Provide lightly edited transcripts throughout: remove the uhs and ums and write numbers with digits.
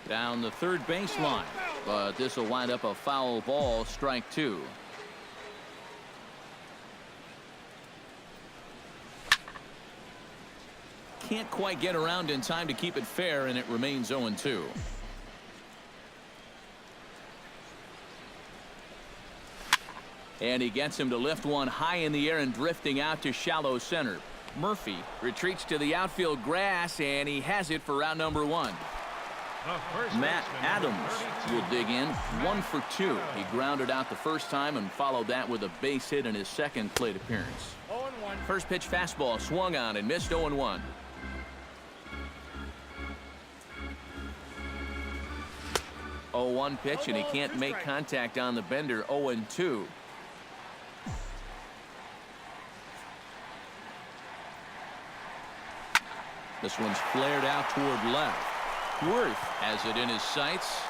down the third baseline, but this will wind up a foul ball, strike two. Can't quite get around in time to keep it fair, and it remains 0-2. And he gets him to lift one high in the air and drifting out to shallow center. Murphy retreats to the outfield grass, and he has it for round number one. Matt Adams will dig in, 1 for 2. He grounded out the first time and followed that with a base hit in his second plate appearance. 0-1. First pitch fastball swung on and missed. 0-1. 0-1 pitch, and he can't make contact on the bender. 0-2. This one's flared out toward left. Worth has it in his sights,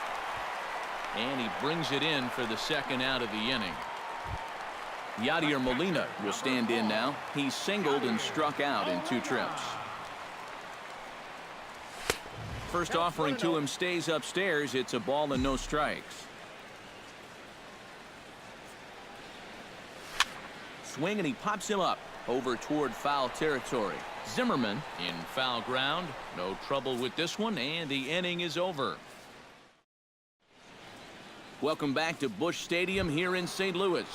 and he brings it in for the second out of the inning. Yadier Molina will stand in now. He's singled and struck out in 2 trips. First offering to him stays upstairs. It's a ball and no strikes. Swing, and he pops him up over toward foul territory. Zimmerman in foul ground. No trouble with this one, and the inning is over. Welcome back to Busch Stadium here in St. Louis.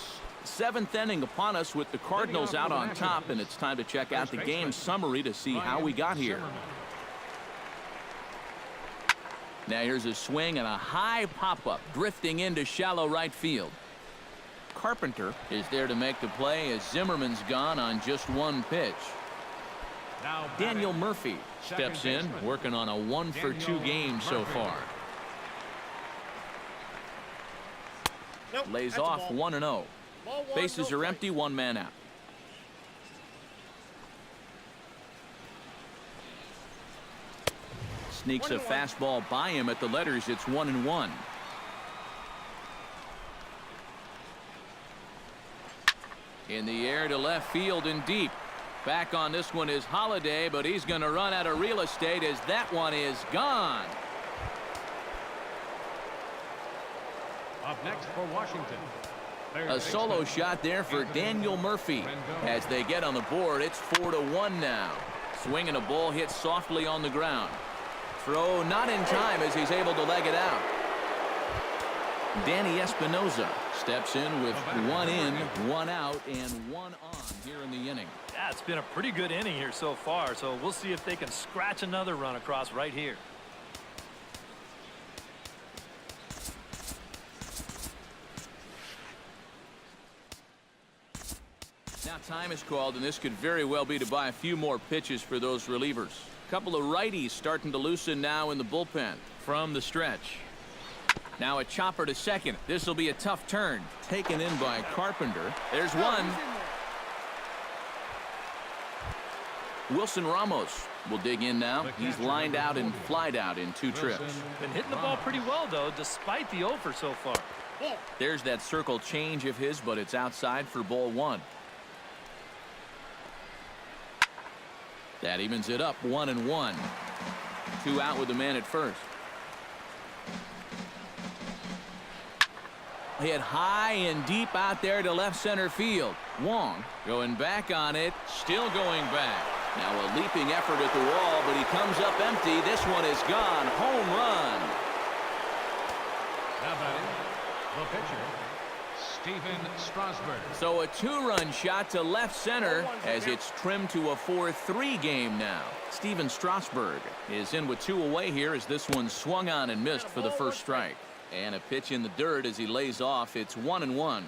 7th inning upon us with the Cardinals out on top, and it's time to check out the game summary to see how we got here. Now here's a swing and a high pop-up drifting into shallow right field. Carpenter is there to make the play as Zimmerman's gone on just 1 pitch. Daniel Murphy steps in, working on a 1 for 2 game so far. Lays off 1-0. Bases are empty, 1 man out. Sneaks a fastball by him at the letters. It's 1-1. In the air to left field and deep. Back on this one is Holiday, but he's going to run out of real estate as that one is gone. Up next for Washington. A solo shot there for Daniel Murphy. As they get on the board, it's 4-1 now. Swinging a ball hit softly on the ground. Throw not in time as he's able to leg it out. Danny Espinoza steps in with 1 in, 1 out, and 1 on here in the inning. Yeah, it's been a pretty good inning here so far, so we'll see if they can scratch another run across right here. Now time is called, and this could very well be to buy a few more pitches for those relievers. A couple of righties starting to loosen now in the bullpen from the stretch. Now a chopper to second. This will be a tough turn. Taken in by Carpenter. There's one. Wilson Ramos will dig in now. He's lined out and flied out in 2 trips. Been hitting the ball pretty well, though, despite the offer so far. There's that circle change of his, but it's outside for ball 1. That evens it up, 1-1. 2 out with the man at first. Hit high and deep out there to left center field. Wong going back on it, still going back. Now a leaping effort at the wall, but he comes up empty. This one is gone. Home run. Now batting, the pitcher, Stephen Strasburg. So a 2-run shot to left center as it's trimmed to a 4-3 game now. Stephen Strasburg is in with 2 away here as this one swung on and missed for the first strike. And a pitch in the dirt as he lays off. It's 1-1.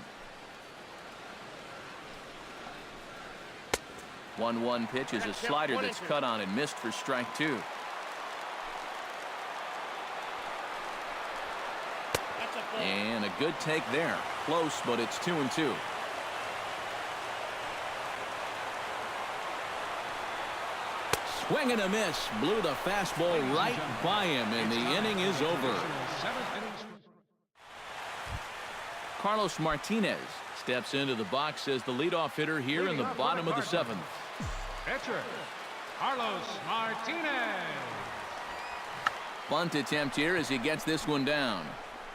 1-1 pitch is a slider that's cut on and missed for strike 2. And a good take there. Close, but it's 2-2. Swing and a miss. Blew the fastball right by him, and the inning is over. Carlos Martinez steps into the box as the leadoff hitter here in the bottom of the 7th. Pitcher, Carlos Martinez. Bunt attempt here as he gets this one down.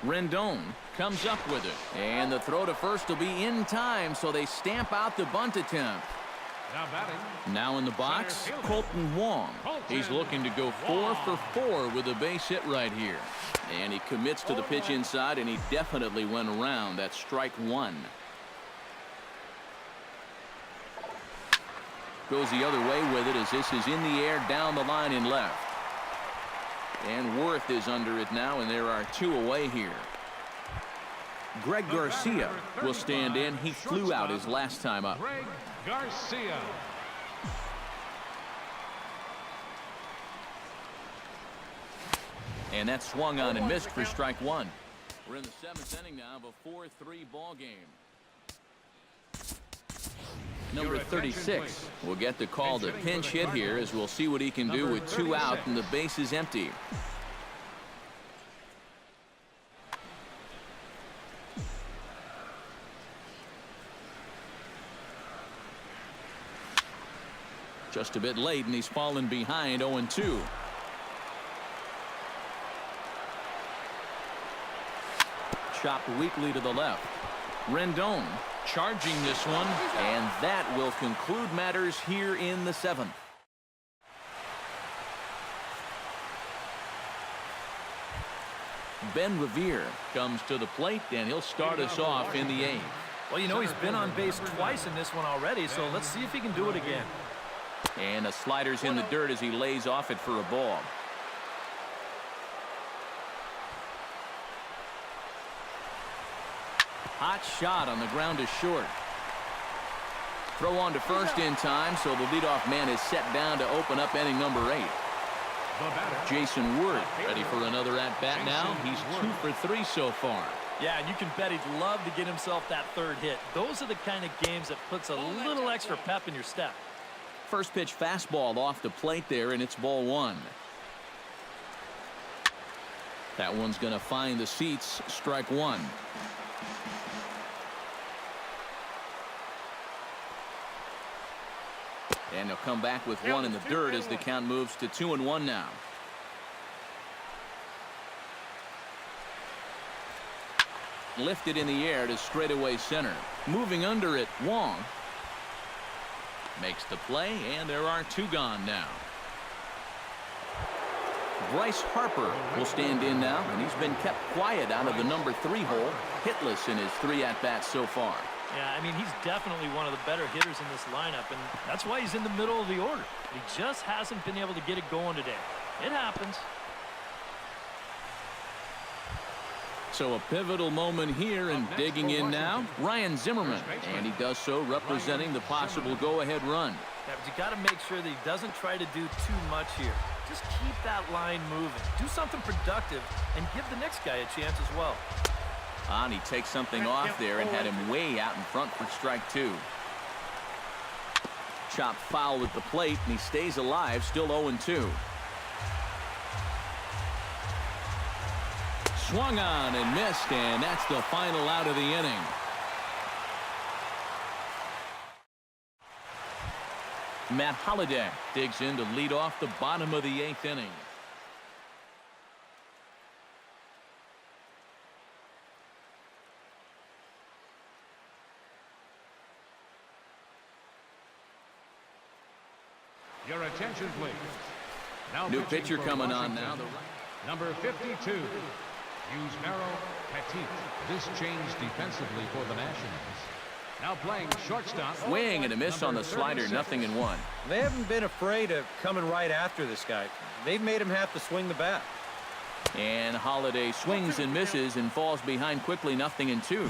Rendon comes up with it. And the throw to first will be in time, so they stamp out the bunt attempt. Now batting. Now in the box, Colton Wong. He's looking to go 4 for 4 with a base hit right here. And he commits to the pitch inside, and he definitely went around. That's strike one. Goes the other way with it as this is in the air down the line in left. And Worth is under it now, and there are 2 away here. Greg Garcia will stand in. He flew out his last time up. Greg Garcia. And that swung on and missed for strike one. We're in the 7th inning now of a 4-3 ball game. Number 36 will get the call to pinch hit here, as we'll see what he can do with 2 out and the base is empty. Just a bit late, and he's fallen behind 0-2. Chopped weakly to the left. Rendon charging this one, and that will conclude matters here in the 7th. Ben Revere comes to the plate, and he'll start us off in the 8th. Well, you know, he's been on base twice in this one already, so let's see if he can do it again. And a slider's in the dirt as he lays off it for a ball. Hot shot on the ground is short. Throw on to first in time, so the leadoff man is set down to open up inning number 8. Jason Worth ready for another at-bat now. He's 2 for 3 so far. Yeah, and you can bet he'd love to get himself that 3rd hit. Those are the kind of games that puts a little extra pep in your step. First pitch fastball off the plate there, and it's ball 1. That one's going to find the seats. Strike 1. And he'll come back with 1 in the dirt as the count moves to 2-1 now. Lifted in the air to straightaway center. Moving under it, Wong makes the play, and there are 2 gone now. Bryce Harper will stand in now, and he's been kept quiet out of the number 3 hole, hitless in his 3 at-bats so far. Yeah, I mean, he's definitely one of the better hitters in this lineup, and that's why he's in the middle of the order. He just hasn't been able to get it going today. It happens. So a pivotal moment here, and digging in now, Ryan Zimmerman, and he does so representing the possible go-ahead run. Yeah, but you got to make sure that he doesn't try to do too much here. Just keep that line moving. Do something productive, and give the next guy a chance as well. He takes something off there and had him way out in front for strike 2. Chopped foul with the plate, and he stays alive, still 0-2. Swung on and missed, and that's the final out of the inning. Matt Holliday digs in to lead off the bottom of the 8th inning. Your attention, please. Now New pitcher coming on now. Number 52, Yusmeiro Petit. This changed defensively for the Nationals. Now playing shortstop. Swing and a miss on the slider, 0-1. They haven't been afraid of coming right after this guy. They've made him have to swing the bat. And Holliday swings and misses and falls behind quickly, 0-2.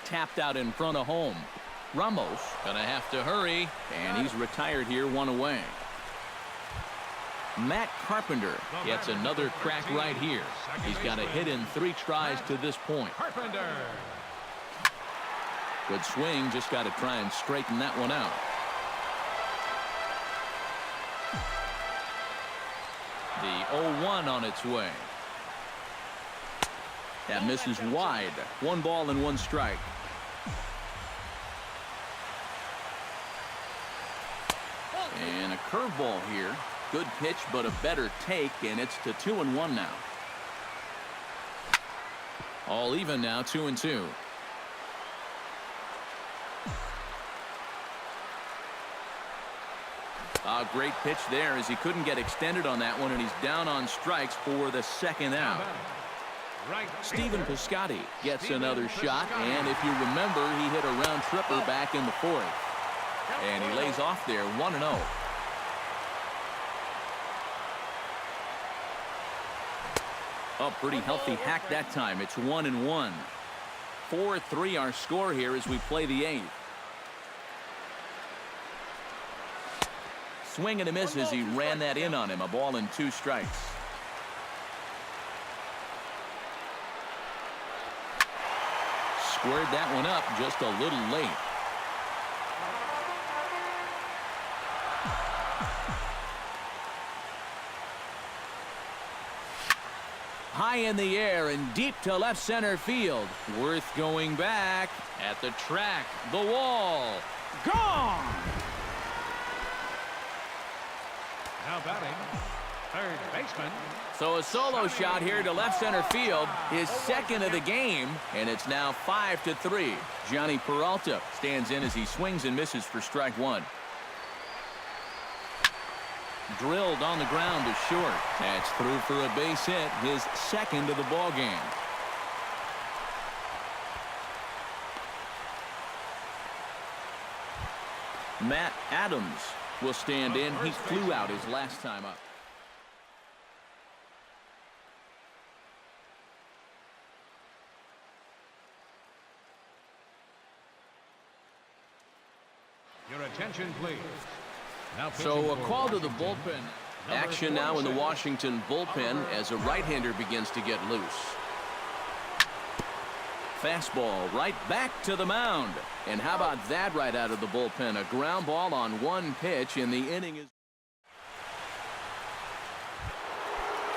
Tapped out in front of home. Ramos gonna have to hurry, and he's retired here, 1 away. Matt Carpenter gets another crack right here. He's got a hit in 3 tries to this point. Carpenter. Good swing, just got to try and straighten that one out. The 0-1 on its way. That misses wide. 1 ball and 1 strike. And a a curveball here. Good pitch, but a better take, and it's to 2-1 now. All even now, 2-2. A great pitch there as he couldn't get extended on that one, and he's down on strikes for the second out. Stephen Piscotty gets another shot, and if you remember, he hit a round tripper back in the fourth. And he lays off there, 1-0. A pretty healthy hack that time. It's 1-1. 4-3 our score here as we play the eighth. Swing and a miss as he ran that in on him. A ball and 2 strikes. Squared that one up just a little late. High in the air and deep to left center field. Worth going back at the track. The wall. Gone! Now batting, third baseman. So a solo shot here to left center field, his second of the game, and it's now 5-3. Johnny Peralta stands in as he swings and misses for strike one. Drilled on the ground to short. That's through for a base hit, his second of the ball game. Matt Adams will stand in. He flew out his last time up. Your attention, please. Now so a call to the bullpen. Action now in the Washington bullpen as a right-hander begins to get loose. Fastball right back to the mound. And how about that right out of the bullpen? A ground ball on one pitch, and the inning is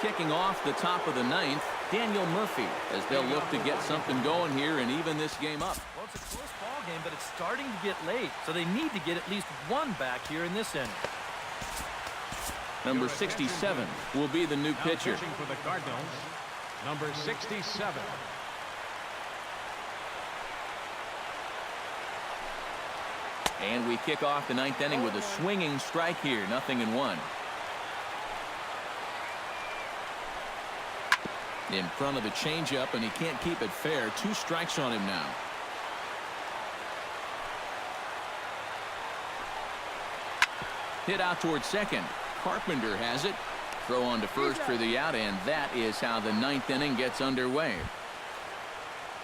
kicking off the top of the ninth. Daniel Murphy, as they'll look to get something going here and even this game up. Well, it's a close ball game, but it's starting to get late, so they need to get at least one back here in this inning. Number 67 will be the new pitcher. Pitching for the Cardinals, number 67. And we kick off the ninth inning with a swinging strike here. 0-1. In front of the changeup, and he can't keep it fair. 2 strikes on him now. Hit out towards second. Carpenter has it. Throw on to first for the out, and that is how the ninth inning gets underway.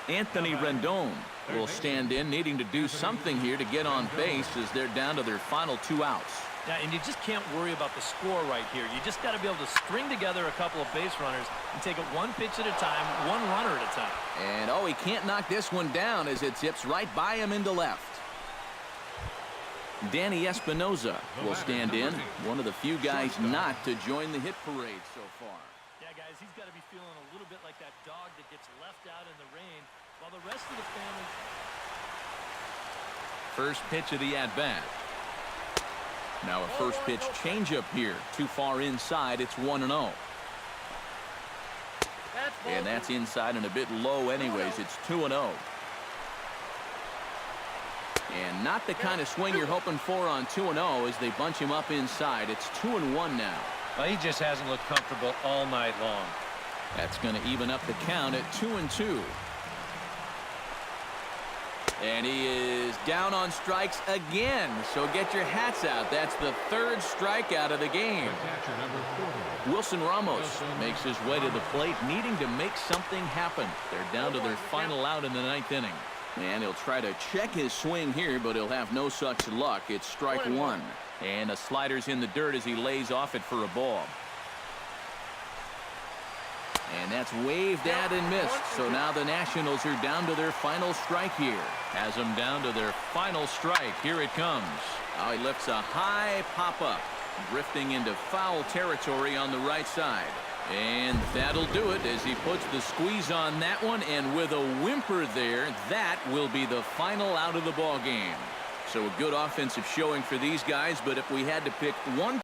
Anthony Rendon will stand in, needing to do something here to get on base as they're down to their final 2 outs. Yeah, and you just can't worry about the score right here. You just got to be able to string together a couple of base runners and take it one pitch at a time, one runner at a time. And oh, he can't knock this one down as it zips right by him into left. Danny Espinoza will stand in, one of the few guys not to join the hit parade so far. Yeah, guys, he's got to be feeling a little bit like that dog that gets left out in the rain while the rest of the family. First pitch of the at-bat. Now a first pitch changeup here. Too far inside. It's 1-0. And that's inside and a bit low anyways. It's 2-0. And not the kind of swing you're hoping for on 2-0 as they bunch him up inside. It's 2-1 now. Well, he just hasn't looked comfortable all night long. That's going to even up the count at 2-2. And he is down on strikes again. So get your hats out. That's the 3rd strikeout of the game. Catcher number 40. Wilson Ramos makes his way to the plate, needing to make something happen. They're down to their final out in the 9th inning. And he'll try to check his swing here, but he'll have no such luck. It's strike 1. And a slider's in the dirt as he lays off it for a ball. And that's waved at and missed. So now the Nationals are down to their final strike here. Has them down to their final strike. Here it comes. Oh, he lifts a high pop-up, drifting into foul territory on the right side. And that'll do it as he puts the squeeze on that one. And with a whimper there, that will be the final out of the ball game. So a good offensive showing for these guys, but if we had to pick one